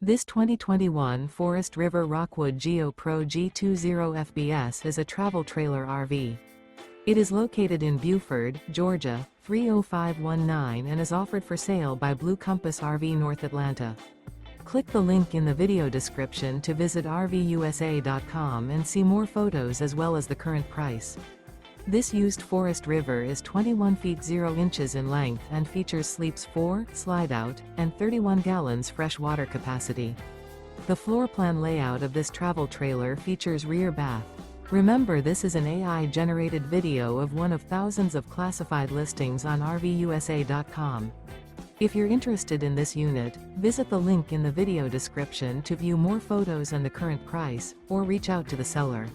This 2021 Forest River Rockwood Geo Pro G20 FBS is a travel trailer RV. It is located in Buford, Georgia, 30519 and is offered for sale by Blue Compass RV North Atlanta. Click the link in the video description to visit RVUSA.com and see more photos as well as the current price. This used Forest River is 21 feet 0 inches in length and features sleeps 4, Slideout, and 31 gallons fresh water capacity. The floor plan layout of this travel trailer features rear bath. Remember, this is an AI-generated video of one of thousands of classified listings on RVUSA.com. If you're interested in this unit, visit the link in the video description to view more photos and the current price, or reach out to the seller.